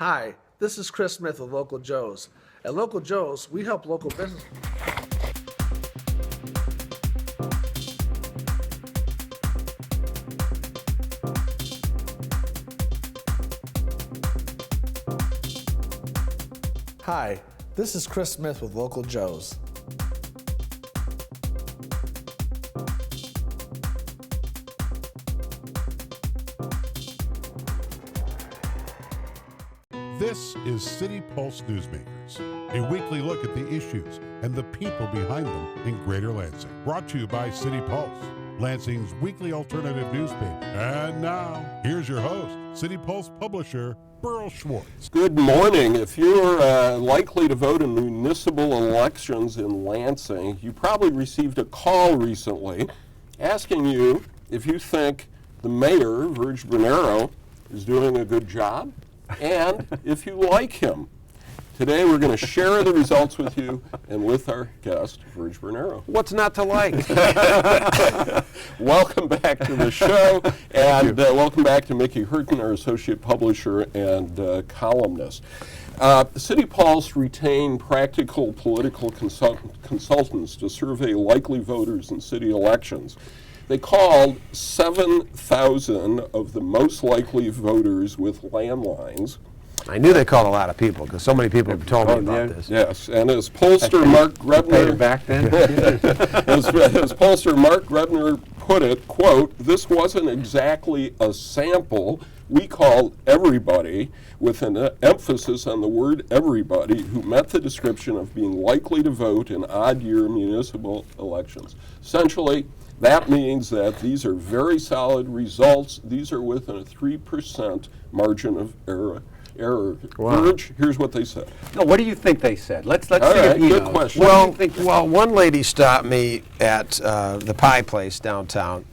Hi, this is Chris Smith with Local Joe's. At Local Joe's, we help local business. Hi, this is Chris Smith with Local Joe's. This is City Pulse Newsmakers, a weekly look at the issues and the people behind them in Greater Lansing. Brought to you by City Pulse, Lansing's weekly alternative newspaper. And now, here's your host, City Pulse publisher, Burl Schwartz. Good morning. If you're likely to vote in municipal elections in Lansing, you probably received a call recently asking you if you think the mayor, VirgBernero, is doing a good job and if you like him. Today we're going to share the results with you and with our guest, VirgBernero. What's not to like? Welcome back to the show, and welcome back to Mickey Hurton, our associate publisher and columnist. City Pulse retained practical political consultants to survey likely voters in city elections. They called 7,000 of the most likely voters with landlines. I knew they called a lot of people because so many people have told me about this. Yes, and as pollster Mark Grebner back then. as pollster Mark Grebner put it, quote, "This wasn't exactly a sample. We called everybody with an emphasis on the word everybody who met the description of being likely to vote in odd-year municipal elections." Essentially, that means that these are very solid results. These are within a 3% margin of error. Wow. Virg, here's what they said. No, what do you think they said? Let's see right, if you good know. question. Well, one lady stopped me at the pie place downtown.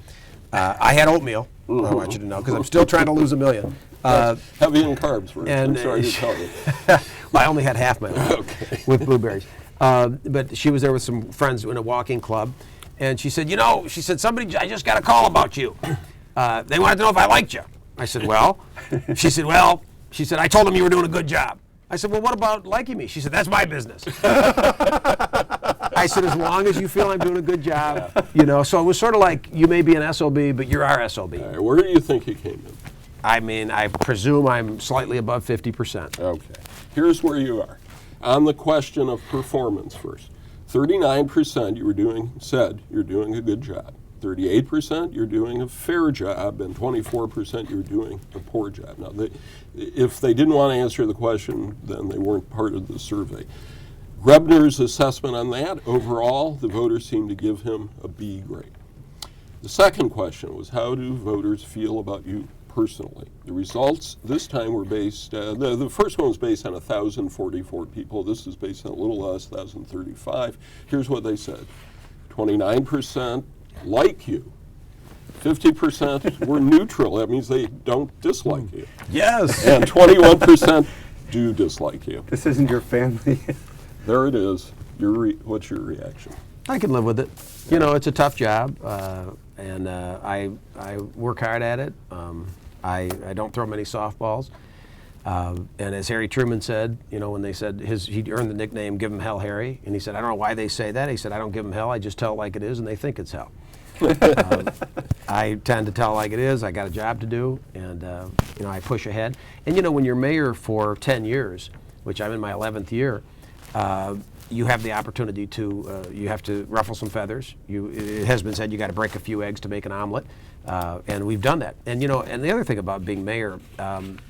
I had oatmeal, I want you to know, because I'm still trying to lose 1 million. Heavy in carbs, Virg. I'm and, sorry to tell you. I only had half my oatmeal Okay. with blueberries. But she was there with some friends in a walking club. And she said, I just got a call about you. They wanted to know if I liked you. I said, well. She said, I told them you were doing a good job. I said, well, what about liking me? She said, that's my business. I said, as long as you feel I'm doing a good job, So it was sort of like, you may be an SOB, but you're our SOB. All right, where do you think you came in? I mean, I presume I'm slightly above 50%. Okay. Here's where you are. On the question of performance first. 39% said you're doing a good job. 38% you're doing a fair job, and 24% you're doing a poor job. Now, if they didn't want to answer the question, then they weren't part of the survey. Grebner's assessment on that, overall, the voters seemed to give him a B grade. The second question was, how do voters feel about you personally? The results this time were based, the first one was based on 1,044 people. This is based on a little less, 1,035. Here's what they said. 29% like you. 50% were neutral. That means they don't dislike you. Yes. And 21% do dislike you. This isn't your family. There it is. What's your reaction? I can live with it. It's a tough job, and I work hard at it. I don't throw many softballs. And as Harry Truman said, when they said he earned the nickname, give him hell, Harry. And he said, I don't know why they say that. He said, I don't give them hell. I just tell it like it is, and they think it's hell. I tend to tell it like it is. I got a job to do, and I push ahead. And when you're mayor for 10 years, which I'm in my 11th year, you have the opportunity to, you have to ruffle some feathers. It has been said you got to break a few eggs to make an omelet, and we've done that. And and the other thing about being mayor,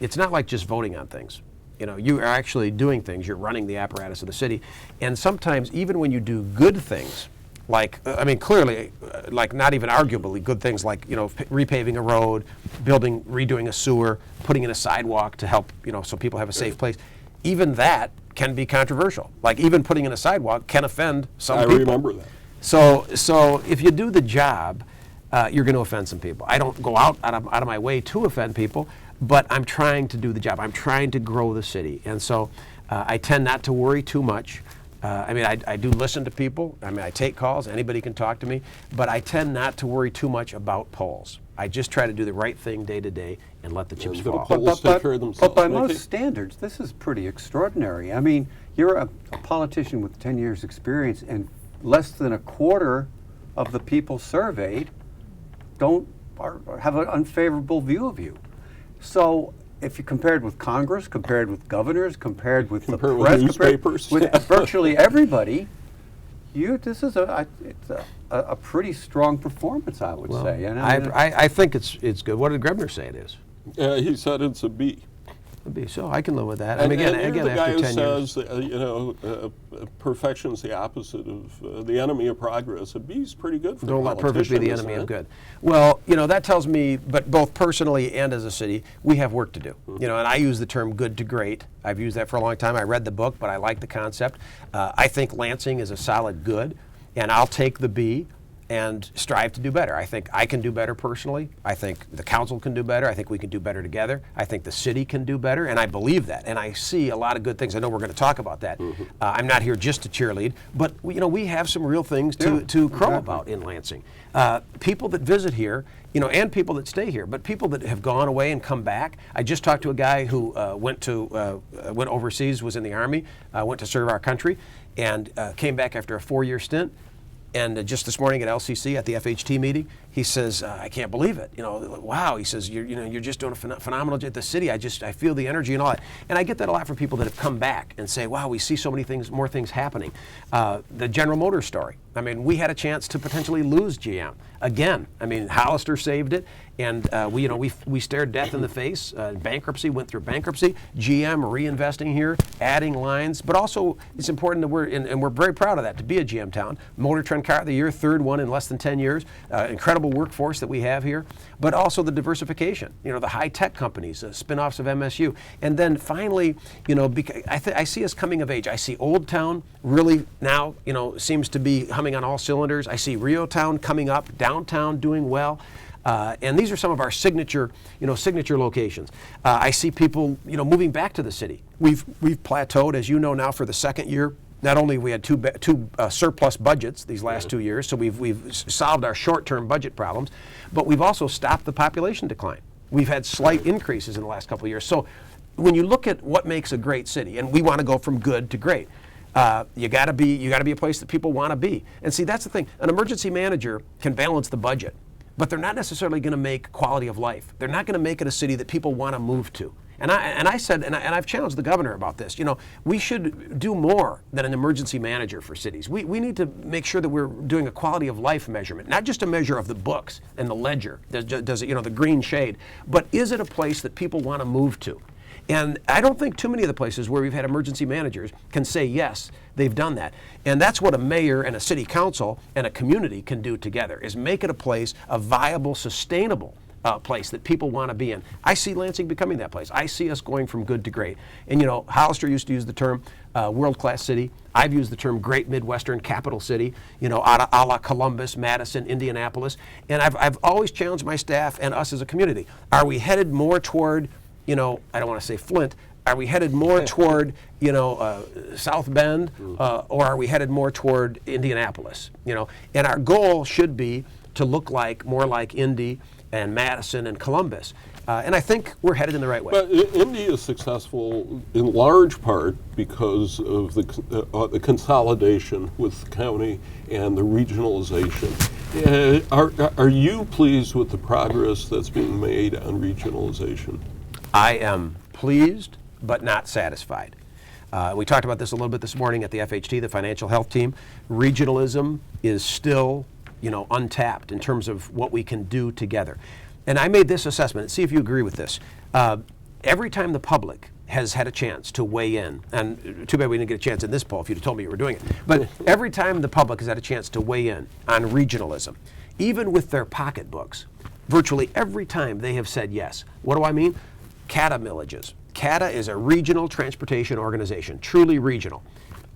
it's not like just voting on things. You are actually doing things. You're running the apparatus of the city, and sometimes even when you do good things, clearly, not even arguably good things like, repaving a road, redoing a sewer, putting in a sidewalk to help, so people have a safe place. Even that can be controversial. Like even putting in a sidewalk can offend some people. I remember that. So if you do the job, you're going to offend some people. I don't go out of my way to offend people, but I'm trying to do the job. I'm trying to grow the city. And so I tend not to worry too much. I mean, I do listen to people. I mean, I take calls. Anybody can talk to me. But I tend not to worry too much about polls. I just try to do the right thing day to day and let the chips the fall. polls take care of themselves. But by Mickey? most standards, this is pretty extraordinary. I mean, you're a politician with 10 years experience, and less than a quarter of the people surveyed have an unfavorable view of you. So if you compared with Congress, compared with governors, compared with the press, newspapers. compared with virtually everybody, this is a pretty strong performance, I would say. And I think it's good. What did Grebner say it is? He said it's a B. So I can live with that. And, I mean, and again you're the guy after who 10 years. says, perfection's the opposite of the enemy of progress. A B is pretty good for Don't a let perfect be the politician, enemy isn't of it? good. Well, that tells me, but both personally and as a city, we have work to do. And I use the term good to great. I've used that for a long time. I read the book, but I like the concept. I think Lansing is a solid good, and I'll take the B and strive to do better. I think I can do better personally. I think the council can do better. I think we can do better together. I think the city can do better, and I believe that. And I see a lot of good things. I know we're going to talk about that. I'm not here just to cheerlead, but we have some real things to crow about in Lansing. People that visit here, and people that stay here, but people that have gone away and come back. I just talked to a guy who went overseas, was in the Army, went to serve our country, and came back after a 4-year stint. And just this morning at LCC at the FHT meeting, he says, "I can't believe it. Wow." He says, "You're just doing a phenomenal job at the city. I feel the energy and all that." And I get that a lot from people that have come back and say, "Wow, we see so many things, more things happening." The General Motors story. I mean, we had a chance to potentially lose GM again. I mean, Hollister saved it, and we stared death in the face. Bankruptcy, went through bankruptcy. GM reinvesting here, adding lines, but also it's important that we're very proud of that, to be a GM town. Motor Trend Car of the Year, third one in less than 10 years. Incredible workforce that we have here, but also the diversification. The high tech companies, spin-offs of MSU, and then finally, I see us coming of age. I see Old Town really now, seems to be humming on all cylinders. I see Rio Town coming up, downtown doing well. And these are some of our signature locations. I see people, moving back to the city. We've plateaued, as you know now, for the second year. Not only have we had two surplus budgets these last 2 years, so we've solved our short-term budget problems, but we've also stopped the population decline. We've had slight increases in the last couple of years. So when you look at what makes a great city, and we want to go from good to great, you got to be a place that people want to be. And see, that's the thing. An emergency manager can balance the budget, but they're not necessarily going to make quality of life. They're not going to make it a city that people want to move to. And I said, and I've challenged the governor about this, we should do more than an emergency manager for cities. We need to make sure that we're doing a quality of life measurement, not just a measure of the books and the ledger, does it, the green shade, but is it a place that people want to move to? And I don't think too many of the places where we've had emergency managers can say yes, they've done that. And that's what a mayor and a city council and a community can do together, is make it a place, a viable, sustainable place that people want to be in. I see Lansing becoming that place. I see us going from good to great. And Hollister used to use the term world-class city. I've used the term great Midwestern capital city, a la Columbus, Madison, Indianapolis. And I've always challenged my staff and us as a community. Are we headed more toward, I don't want to say Flint, are we headed more toward, South Bend, or are we headed more toward Indianapolis? And our goal should be to look more like Indy and Madison and Columbus. And I think we're headed in the right way. But Indy is successful in large part because of the consolidation with the county and the regionalization. Are you pleased with the progress that's being made on regionalization? I am pleased, but not satisfied. We talked about this a little bit this morning at the FHT, the financial health team. Regionalism is still, untapped in terms of what we can do together. And I made this assessment, see if you agree with this. Every time the public has had a chance to weigh in, and too bad we didn't get a chance in this poll if you'd have told me you were doing it, but every time the public has had a chance to weigh in on regionalism, even with their pocketbooks, virtually every time they have said yes. What do I mean? CATA millages. CATA is a regional transportation organization, truly regional.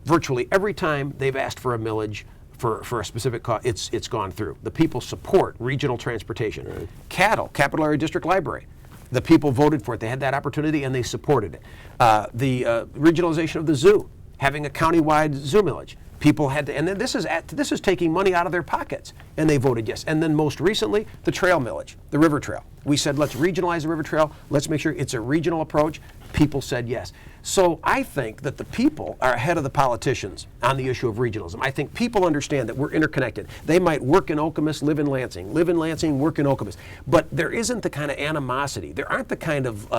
Virtually every time they've asked for a millage for a specific cause, it's gone through. The people support regional transportation. Right. CATL, Capital Area District Library. The people voted for it. They had that opportunity and they supported it. The regionalization of the zoo having a countywide zoo millage. People had to, and then this is taking money out of their pockets, and they voted yes. And then most recently, the trail millage, the river trail. We said, let's regionalize the river trail. Let's make sure it's a regional approach. People said yes. So I think that the people are ahead of the politicians on the issue of regionalism. I think people understand that we're interconnected. They might work in Okemos, live in Lansing, work in Okemos. But there isn't the kind of animosity. There aren't the kind of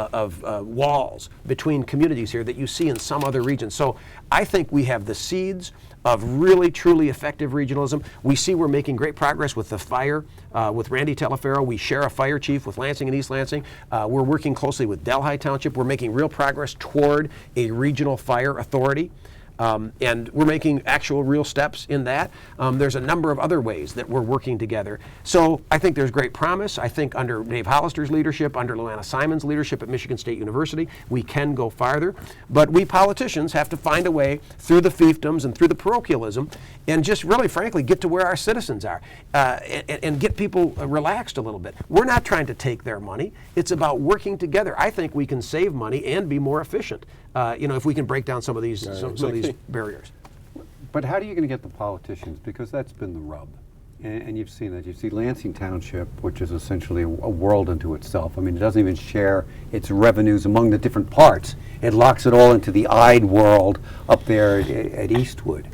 walls between communities here that you see in some other regions. So I think we have the seeds of really, truly effective regionalism. We see we're making great progress with the fire, with Randy Telefero. We share a fire chief with Lansing and East Lansing. We're working closely with Delhi Township. We're making real progress toward a regional fire authority. And we're making actual real steps in that. There's a number of other ways that we're working together. So I think there's great promise. I think under Dave Hollister's leadership, under Luana Simon's leadership at Michigan State University, we can go farther. But we politicians have to find a way through the fiefdoms and through the parochialism and just really, frankly, get to where our citizens are and get people relaxed a little bit. We're not trying to take their money. It's about working together. I think we can save money and be more efficient. If we can break down some of these some of these barriers. But how are you going to get the politicians? Because that's been the rub. And you've seen that. You see Lansing Township, which is essentially a world unto itself. I mean, it doesn't even share its revenues among the different parts. It locks it all into the eyed world up there at Eastwood.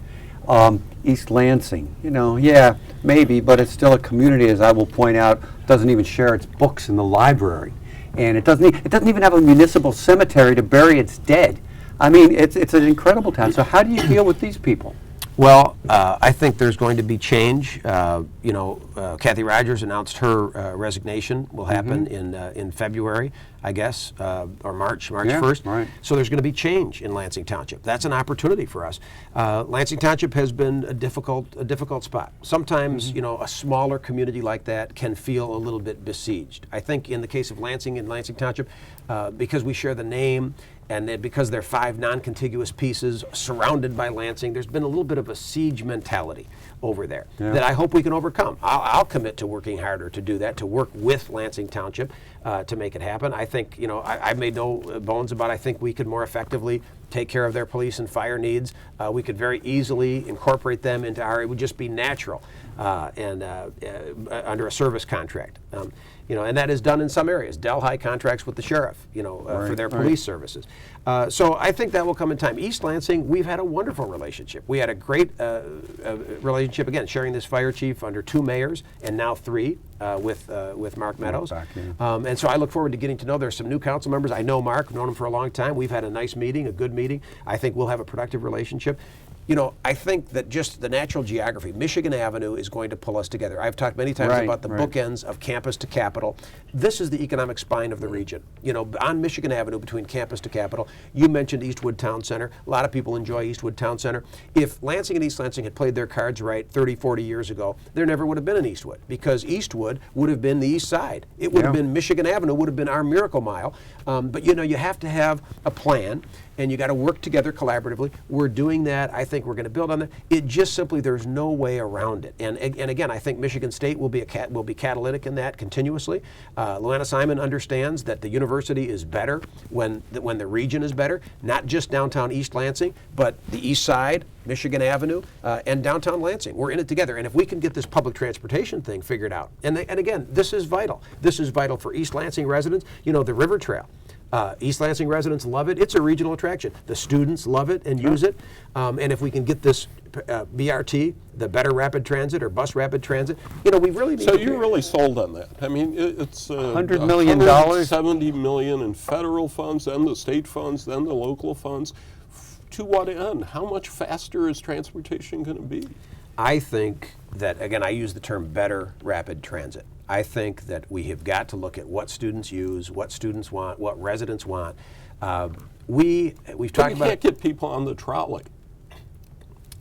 East Lansing, yeah, maybe, but it's still a community, as I will point out, doesn't even share its books in the library. And it doesn't even have a municipal cemetery to bury its dead. I mean, it's an incredible town. So how do you deal with these people? Well, I think there's going to be change. Kathy Rogers announced her resignation will happen in February, I guess, or March 1st. Right. So there's going to be change in Lansing Township. That's an opportunity for us. Lansing Township has been a difficult spot. Sometimes, a smaller community like that can feel a little bit besieged. I think in the case of Lansing and Lansing Township, because we share the name, and then because they're 5 non-contiguous pieces surrounded by Lansing, there's been a little bit of a siege mentality over there that I hope we can overcome. I'll commit to working harder to do that, to work with Lansing Township to make it happen. I think, I've made no bones about it. I think we could more effectively take care of their police and fire needs. We could very easily incorporate them into it would just be natural and under a service contract. And that is done in some areas. Delhi contracts with the sheriff, for their police services. So I think that will come in time. East Lansing, we've had a wonderful relationship. We had a great relationship, again, sharing this fire chief under 2 mayors and now 3 with Mark Meadows. And so I look forward to getting to know. There's some new council members. I know Mark, I've known him for a long time. We've had a nice meeting, a good meeting. I think we'll have a productive relationship. I think that just the natural geography, Michigan Avenue is going to pull us together. I've talked many times about the bookends of campus to capital. This is the economic spine of the region. On Michigan Avenue between campus to capital, you mentioned Eastwood Town Center. A lot of people enjoy Eastwood Town Center. If Lansing and East Lansing had played their cards right 30, 40 years ago, there never would have been an Eastwood, because Eastwood would have been the east side. It would have been Michigan Avenue, would have been our Miracle Mile. But you have to have a plan, and you got to work together collaboratively. We're doing that. I think we're going to build on that. It just simply, there's no way around it. And again, I think Michigan State will be catalytic in that continuously. Luana Simon understands that the university is better when the region is better, not just downtown East Lansing, but the east side, Michigan Avenue, and downtown Lansing. We're in it together. And if we can get this public transportation thing figured out, and again, this is vital. This is vital for East Lansing residents. The river trail. East Lansing residents love it. It's a regional attraction. The students love it and use it. And if we can get this BRT, the Better Rapid Transit or Bus Rapid Transit, we really need. So you're really sold on that? I mean, it's $100 million, $70 million in federal funds, then the state funds, then the local funds. To what end? How much faster is transportation going to be? I think that, again, I use the term better rapid transit. I think that we have got to look at what students use, what students want, what residents want. We've talked about. You can't get people on the trolley.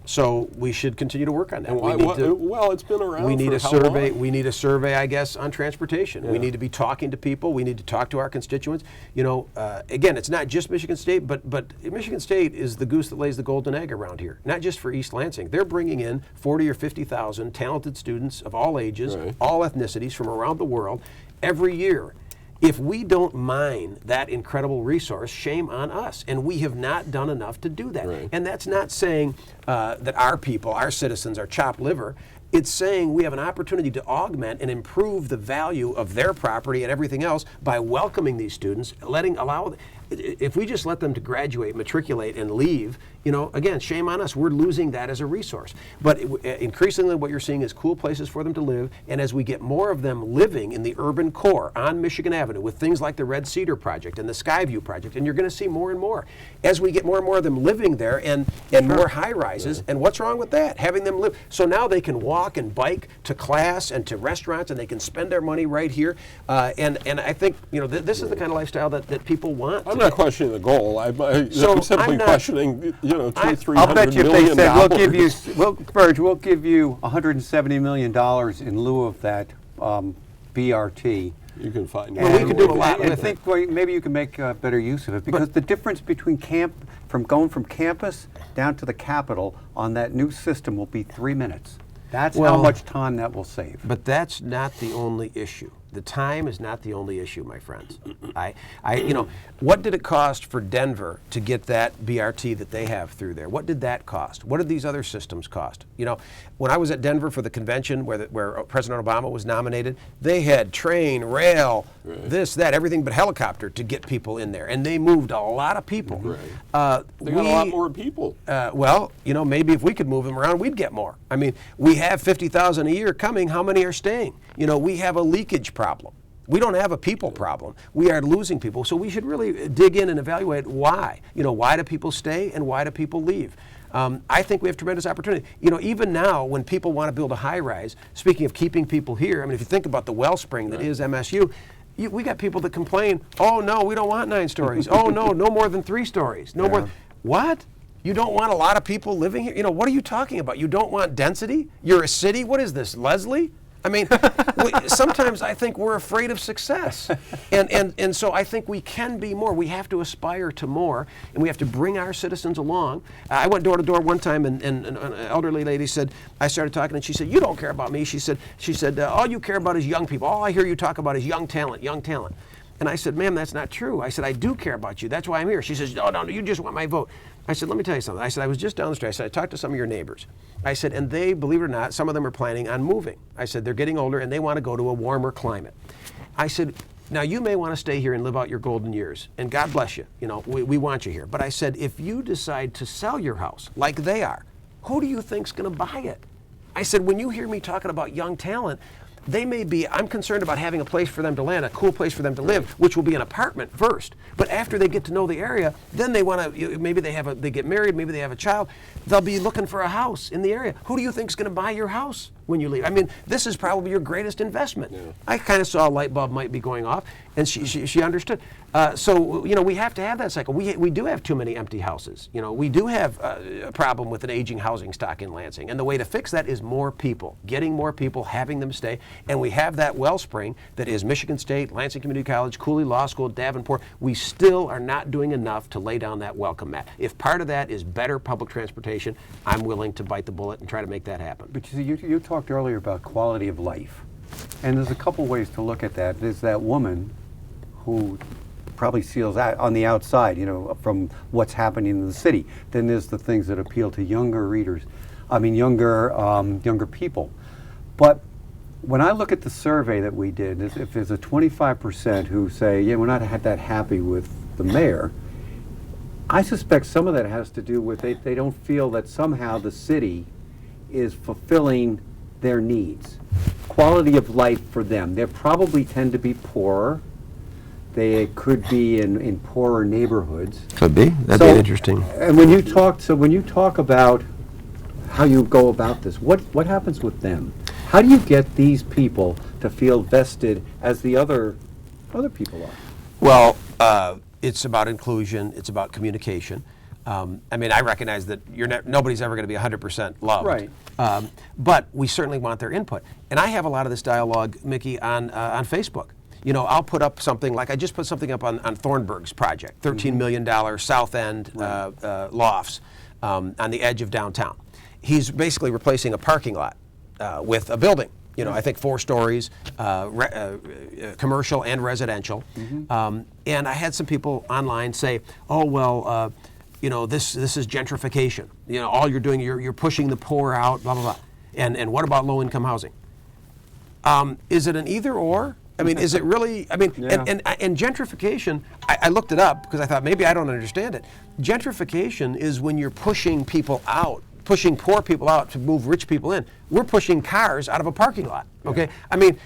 So we should continue to work on that. Well, it's been around. We need for a how survey. long? We need a survey, I guess, on transportation. Yeah. We need to be talking to people. We need to talk to our constituents. Again, it's not just Michigan State, but Michigan State is the goose that lays the golden egg around here. Not just for East Lansing. They're bringing in 40 or 50,000 talented students of all ages, all ethnicities from around the world every year. If we don't mine that incredible resource, shame on us. And we have not done enough to do that. Right. And that's not saying that our people, our citizens, are chopped liver. It's saying we have an opportunity to augment and improve the value of their property and everything else by welcoming these students, if we just let them to graduate, matriculate, and leave, again, shame on us. We're losing that as a resource. But increasingly what you're seeing is cool places for them to live, and as we get more of them living in the urban core on Michigan Avenue with things like the Red Cedar Project and the Skyview Project, and you're going to see more and more, as we get more and more of them living there and more high-rises, and what's wrong with that? Having them live. So now they can walk and bike to class and to restaurants, and they can spend their money right here. And I think, this is the kind of lifestyle that people want. I'm not questioning the goal. I'm simply questioning, $200-300 I'll bet you if they million said, we'll give you $170 million in lieu of that BRT. You can find. Well, we can do a lot I with think maybe you can make better use of it, because the difference between going from campus down to the Capitol on that new system will be 3 minutes. That's how much time that will save. But that's not the only issue. The time is not the only issue, my friends. What did it cost for Denver to get that BRT that they have through there? What did that cost? What did these other systems cost? When I was at Denver for the convention where President Obama was nominated, they had train, rail, this, that, everything but helicopter to get people in there, and they moved a lot of people. Right. They got a lot more people. Maybe if we could move them around, we'd get more. I mean, we have 50,000 a year coming. How many are staying? We have a leakage problem. We don't have a people problem. We are losing people. So we should really dig in and evaluate why. Why do people stay and why do people leave? I think we have tremendous opportunity. Even now when people want to build a high-rise, speaking of keeping people here, if you think about the wellspring that is MSU, we got people that complain, oh no, we don't want 9 stories. Oh no, no more than 3 stories. No more. What? You don't want a lot of people living here? What are you talking about? You don't want density? You're a city? What is this, Leslie? Sometimes I think we're afraid of success. And so I think we can be more. We have to aspire to more, and we have to bring our citizens along. I went door to door one time, and an elderly lady said, I started talking, and she said, you don't care about me. She said, all you care about is young people. All I hear you talk about is young talent, young talent. And I said, ma'am, that's not true. I said, I do care about you. That's why I'm here. She says, no, you just want my vote. I said, let me tell you something. I said, I was just down the street. I said, I talked to some of your neighbors. I said, and they, believe it or not, some of them are planning on moving. I said, they're getting older and they want to go to a warmer climate. I said, now you may want to stay here and live out your golden years, and God bless you. We want you here. But I said, if you decide to sell your house like they are, who do you think's going to buy it? I said, when you hear me talking about young talent, I'm concerned about having a place for them to land, a cool place for them to live, which will be an apartment first. But after they get to know the area, then they want to, maybe they get married, maybe they have a child, they'll be looking for a house in the area. Who do you think is going to buy your house when you leave? This is probably your greatest investment. Yeah. I kind of saw a light bulb might be going off, and she understood. So we have to have that cycle. We do have too many empty houses. We do have a problem with an aging housing stock in Lansing, and the way to fix that is more people, getting more people, having them stay. And we have that wellspring that is Michigan State, Lansing Community College, Cooley Law School, Davenport. We still are not doing enough to lay down that welcome mat. If part of that is better public transportation, I'm willing to bite the bullet and try to make that happen. But you talked earlier about quality of life, and there's a couple ways to look at that. There's that woman who probably feels on the outside, from what's happening in the city. Then there's the things that appeal to younger readers, younger people. But when I look at the survey that we did, if there's a 25% who say, yeah, we're not that happy with the mayor, I suspect some of that has to do with they don't feel that somehow the city is fulfilling their needs. Quality of life for them. They probably tend to be poorer. They could be in poorer neighborhoods. Could be. That'd be interesting. And when you talk about how you go about this, what happens with them? How do you get these people to feel vested as the other people are? Well, it's about inclusion. It's about communication. I recognize that nobody's ever going to be 100% loved. Right. But we certainly want their input. And I have a lot of this dialogue, Mickey, on Facebook. I'll put up something like I just put something up on Thornburg's project, $13 million South End lofts on the edge of downtown. He's basically replacing a parking lot with a building. You know, I think 4 stories, commercial and residential. And I had some people online say, "Oh well, you know, this is gentrification. You know, all you're doing, you're pushing the poor out, blah blah blah. And what about low-income housing? Is it an either or? I mean, is it really? I mean, Yeah. and gentrification. I looked it up because I thought maybe I don't understand it. Gentrification is when you're pushing people out, pushing poor people out to move rich people in. We're pushing cars out of a parking lot. Okay, I mean,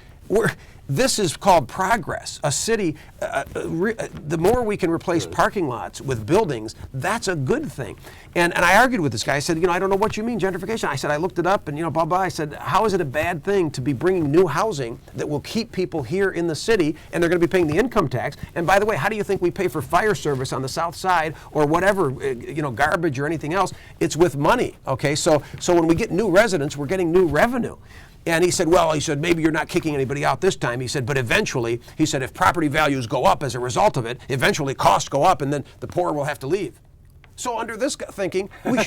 this is called progress. A city, the more we can replace parking lots with buildings, that's a good thing. And I argued with this guy. I said, you know, I don't know what you mean, gentrification. I said, I looked it up and, you know, blah, blah. I said, how is it a bad thing to be bringing new housing that will keep people here in the city and they're going to be paying the income tax? And by the way, how do you think we pay for fire service on the south side or whatever, you know, garbage or anything else? It's with money, okay? So when we get new residents, we're getting new revenue. And he said, well, he said, maybe you're not kicking anybody out this time. He said, but eventually, he said, if property values go up as a result of it, eventually costs go up and then the poor will have to leave. So under this thinking, we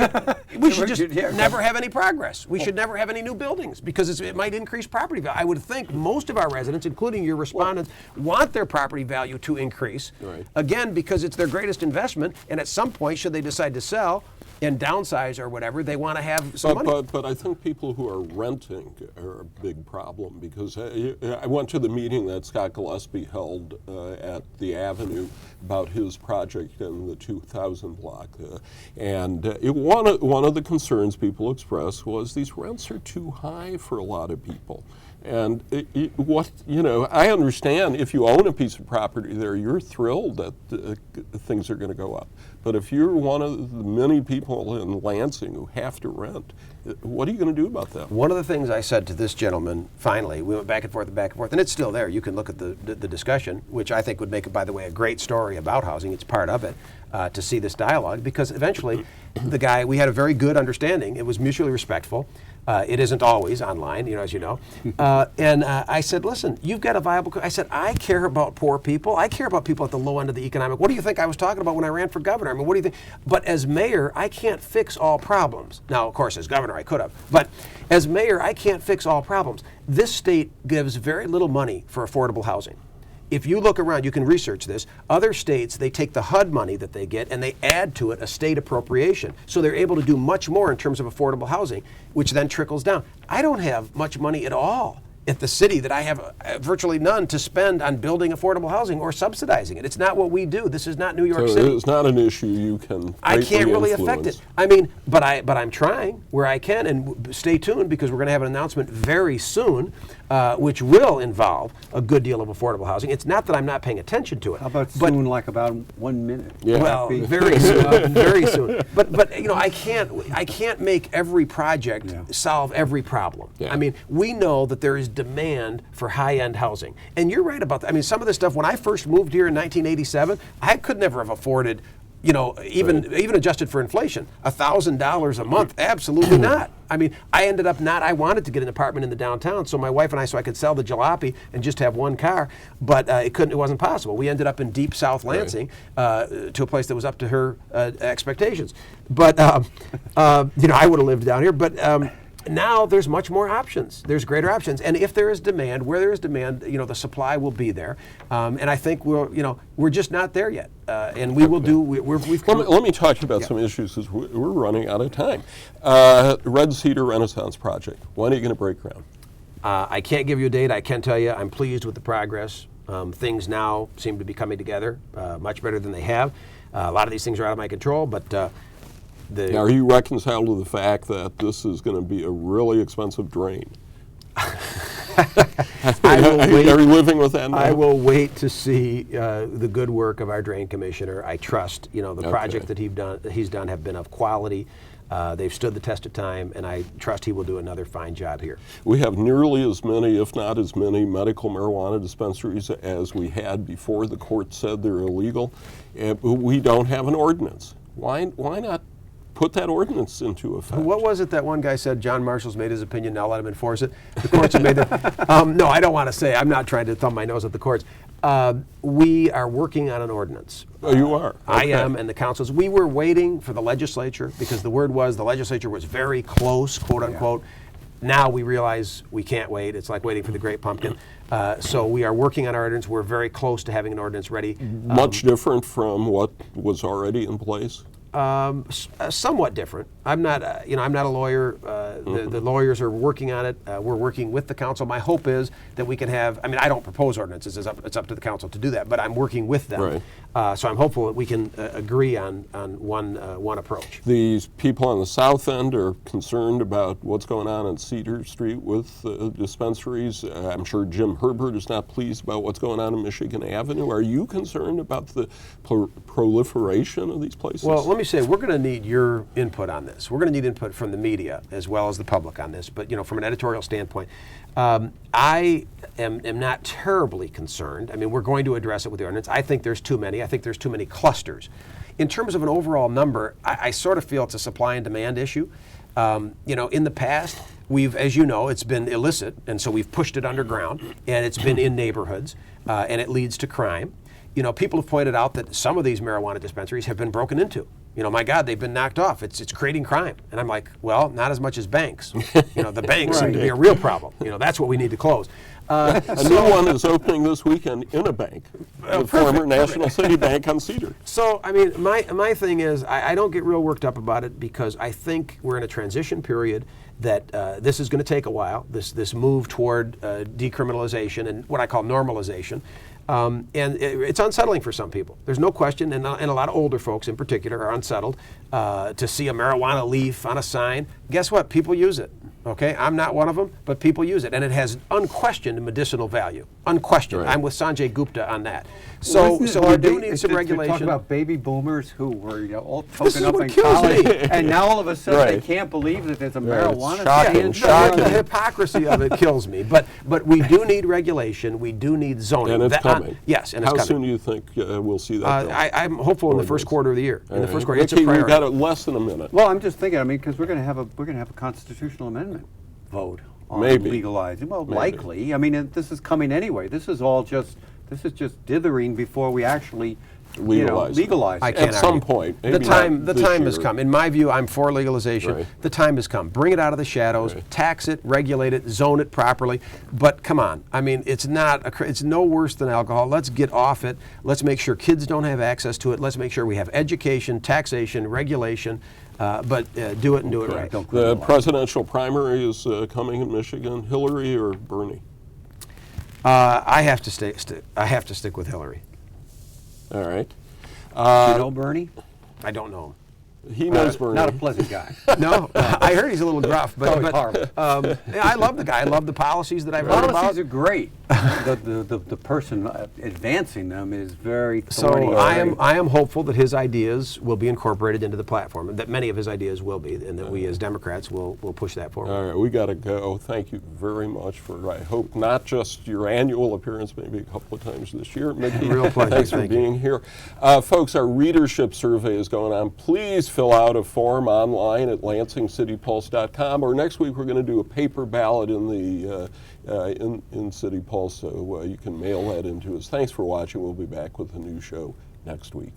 should just never have any progress. We should never have any new buildings because it might increase property value. I would think most of our residents, including your respondents, want their property value to increase. Right. Again, because it's their greatest investment, and at some point, should they decide to sell and downsize or whatever, they want to have some money. But I think people who are renting are a big problem because I went to the meeting that Scott Gillespie held at the Avenue about his project in the 2000 block. One of the concerns people expressed was these rents are too high for a lot of people. And I understand if you own a piece of property there, you're thrilled that things are going to go up. But if you're one of the many people in Lansing who have to rent, what are you going to do about that? One of the things I said to this gentleman, finally, we went back and forth, and it's still there. You can look at the discussion, which I think would make it, by the way, a great story about housing. It's part of it, to see this dialogue, because eventually the guy, we had a very good understanding. It was mutually respectful. It isn't always online, as you know. And I said, listen, you've got a viable, I said, I care about poor people. I care about people at the low end of the economic. What do you think I was talking about when I ran for governor? I mean, what do you think? But as mayor, I can't fix all problems. Now, of course, as governor, I could have. But as mayor, I can't fix all problems. This state gives very little money for affordable housing. If you look around, you can research this. Other states, they take the HUD money that they get and they add to it a state appropriation. So they're able to do much more in terms of affordable housing, which then trickles down. I don't have much money at all at the city that I have virtually none to spend on building affordable housing or subsidizing it. It's not what we do. This is not New York City. It's not an issue you can I can't really influence. affect it. I mean, but I'm trying where I can, and stay tuned because we're going to have an announcement very soon, which will involve a good deal of affordable housing. It's not that I'm not paying attention to it. How about soon, like about 1 minute? Yeah. Well, very soon, very soon. But I can't make every project solve every problem. Yeah. I mean, we know that there is demand for high-end housing, and you're right about that. I mean, some of this stuff. When I first moved here in 1987, I could never have afforded, even adjusted for inflation, $1,000 a month. Absolutely not. I mean, I ended up I wanted to get an apartment in the downtown, so my wife and so I could sell the jalopy and just have one car, but it wasn't possible. We ended up in deep South Lansing, to a place that was up to her expectations. But, I would have lived down here, but now there's much more options. There's greater options. And if there is demand, where there is demand, the supply will be there. And I think we're just not there yet. And we will do, Let me talk about some issues because we're running out of time. Red Cedar Renaissance Project. When are you going to break ground? I can't give you a date. I can tell you I'm pleased with the progress. Things now seem to be coming together much better than they have. A lot of these things are out of my control, but now, are you reconciled to the fact that this is going to be a really expensive drain? Are you living with that now? I will wait to see the good work of our drain commissioner. I trust, the project that he's done have been of quality. They've stood the test of time, and I trust he will do another fine job here. We have nearly as many, if not as many, medical marijuana dispensaries as we had before the court said they're illegal. We don't have an ordinance. Why not put that ordinance into effect? What was it that one guy said? John Marshall's made his opinion, now let him enforce it. The courts have made that. No, I don't want to say. I'm not trying to thumb my nose at the courts. We are working on an ordinance. Oh, you are? Okay. I am, and the councils. We were waiting for the legislature because the word was the legislature was very close, quote unquote. Now we realize we can't wait. It's like waiting for the great pumpkin. So we are working on our ordinance. We're very close to having an ordinance ready. Much different from what was already in place? Somewhat different. I'm not, I'm not a lawyer. The lawyers are working on it. We're working with the council. My hope is that we can have. I mean, I don't propose ordinances. It's up to the council to do that. But I'm working with them. Right. So I'm hopeful that we can agree on one approach. These people on the south end are concerned about what's going on Cedar Street with dispensaries. I'm sure Jim Herbert is not pleased about what's going on in Michigan Avenue. Are you concerned about the proliferation of these places? Well, let me say, we're going to need your input on this. We're going to need input from the media as well as the public on this. But from an editorial standpoint, I am not terribly concerned. I mean, we're going to address it with the ordinance. I think there's too many. I think there's too many clusters. In terms of an overall number, I sort of feel it's a supply and demand issue. In the past, as you know, it's been illicit, and so we've pushed it underground, and it's been in neighborhoods, and it leads to crime. People have pointed out that some of these marijuana dispensaries have been broken into. My God, they've been knocked off. It's creating crime. And I'm like, well, not as much as banks. The banks seem to be a real problem. That's what we need to close. A new one is opening this weekend in a bank, the former National City Bank on Cedar. So, I mean, my thing is, I don't get real worked up about it because I think we're in a transition period that this is going to take a while, this move toward decriminalization and what I call normalization. And it's unsettling for some people. There's no question, and a lot of older folks in particular are unsettled to see a marijuana leaf on a sign. Guess what? People use it. Okay, I'm not one of them, but people use it, and it has unquestioned medicinal value. Unquestioned. Right. I'm with Sanjay Gupta on that. So we do need some regulation. Talk about baby boomers who were all This is token up what in kills college, me. and now all of a sudden they Right. can't believe that there's a Right, it's marijuana shocking, stand. The hypocrisy of it kills me. But we do need regulation. We do need zoning. And it's coming. Yes, and it's How coming. soon do you think we'll see that bill? I'm hopeful in the first quarter of the year. In the first quarter, it's a Okay, priority. we've got less than a minute. Well, I'm just thinking. I mean, because we're going to have a constitutional amendment vote on Maybe. legalizing. Well, Maybe. likely. I mean, this is coming anyway. This is just dithering before we actually Legalize it. legalize. I it. can't At some argue. point, The maybe time not has this year. come. In my view, I'm for legalization. Right. The time has come. Bring it out of the shadows, Right. tax it, regulate it, zone it properly. But come on, I mean, it's no worse than alcohol. Let's get off it. Let's make sure kids don't have access to it. Let's make sure we have education, taxation, regulation, but do it and do it right. Don't The criminalize. presidential primary is coming in Michigan. Hillary or Bernie? I have to stick with Hillary. All right. You know Bernie? I don't know him. He knows Bernie. Not a pleasant guy. No, I heard he's a little gruff, but Oh, horrible. yeah, I love the guy. I love the policies that I've heard about. Policies are great. The person advancing them is very thorny. So I am hopeful that his ideas will be incorporated into the platform, that many of his ideas will be, and that we as Democrats will push that forward. All right, we got to go. Thank you very much for, I hope, not just your annual appearance, maybe a couple of times this year. Mickey, Real pleasure. thanks for Thank you. being here. Folks, our readership survey is going on. Please fill out a form online at lansingcitypulse.com, or next week we're going to do a paper ballot in the in City Pulse, so you can mail that in to us. Thanks for watching. We'll be back with a new show next week.